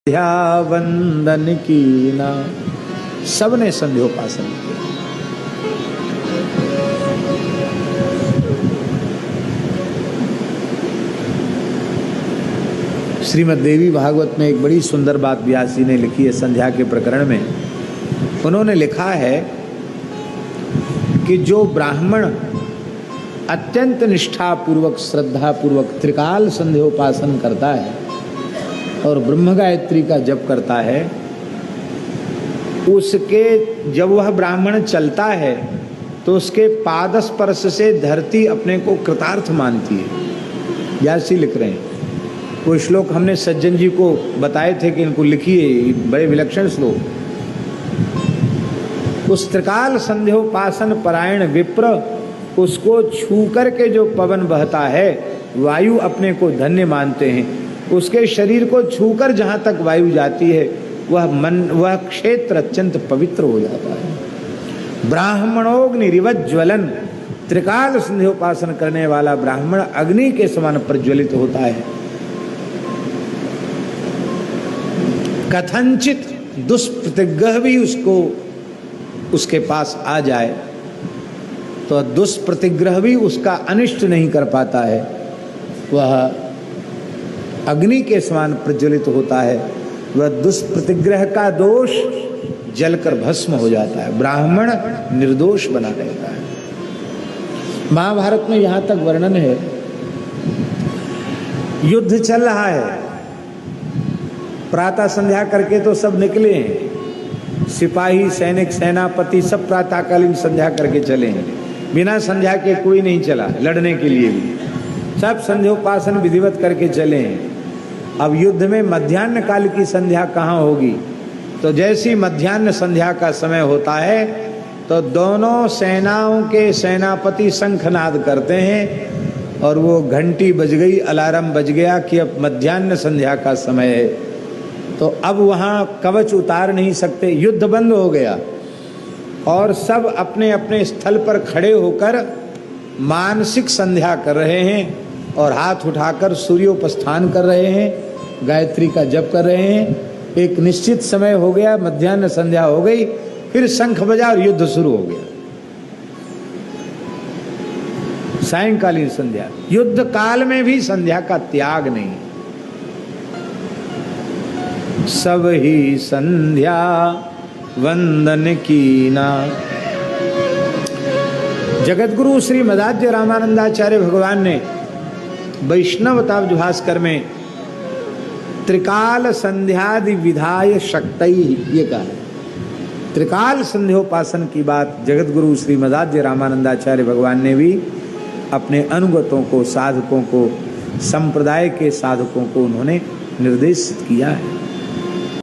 संध्या वंदन कीना, सबने संध्योपासन किया। श्रीमद् देवी भागवत में एक बड़ी सुंदर बात व्यास जी ने लिखी है संध्या के प्रकरण में। उन्होंने लिखा है कि जो ब्राह्मण अत्यंत निष्ठा पूर्वक श्रद्धा पूर्वक त्रिकाल संध्योपासन करता है और ब्रह्म गायत्री का जप करता है, उसके जब वह ब्राह्मण चलता है तो उसके पाद स्पर्श से धरती अपने को कृतार्थ मानती है। व्यास लिख रहे हैं। वो श्लोक हमने सज्जन जी को बताए थे कि इनको लिखिए, बड़े विलक्षण श्लोक। उस त्रिकाल संध्योपासन परायण विप्र, उसको छू करके जो पवन बहता है, वायु अपने को धन्य मानते हैं। उसके शरीर को छूकर जहाँ तक वायु जाती है वह क्षेत्र अत्यंत पवित्र हो जाता है। ब्राह्मणोग्निरिवत ज्वलन, त्रिकाल संध्योपासन करने वाला ब्राह्मण अग्नि के समान प्रज्वलित होता है। कथंचित दुष्प्रतिग्रह भी उसके पास आ जाए तो दुष्प्रतिग्रह भी उसका अनिष्ट नहीं कर पाता है। वह अग्नि के समान प्रज्वलित होता है। वह दुष्प्रतिग्रह का दोष जलकर भस्म हो जाता है। ब्राह्मण निर्दोष बना रहता है। महाभारत में यहाँ तक वर्णन है, युद्ध चल रहा है, प्रातः संध्या करके तो सब निकले हैं, सिपाही सैनिक सेनापति सब प्रातःकालीन संध्या करके चले हैं। बिना संध्या के कोई नहीं चला लड़ने के लिए भी, सब संध्योपासन विधिवत करके चले हैं। अब युद्ध में मध्याह्न काल की संध्या कहाँ होगी? तो जैसी मध्याह्न संध्या का समय होता है तो दोनों सेनाओं के सेनापति शंखनाद करते हैं और वो घंटी बज गई, अलार्म बज गया कि अब मध्याह्न संध्या का समय है। तो अब वहाँ कवच उतार नहीं सकते, युद्ध बंद हो गया और सब अपने अपने स्थल पर खड़े होकर मानसिक संध्या कर रहे हैं और हाथ उठाकर सूर्योपस्थान कर रहे हैं, गायत्री का जप कर रहे हैं। एक निश्चित समय हो गया, मध्याह्न संध्या हो गई, फिर शंख बजा और युद्ध शुरू हो गया। सायंकालीन संध्या, युद्ध काल में भी संध्या का त्याग नहीं। सब ही संध्या वंदन कीना। जगतगुरु श्री मदाध्य रामानंदाचार्य भगवान ने वैष्णवताब्ज भास्कर में त्रिकाल संध्यादि विधाय शक्तई ये कहा है। त्रिकाल संध्योपासन की बात जगतगुरु श्री मदाध्य रामानंदाचार्य भगवान ने भी अपने अनुगतों को, साधकों को, संप्रदाय के साधकों को उन्होंने निर्देशित किया है।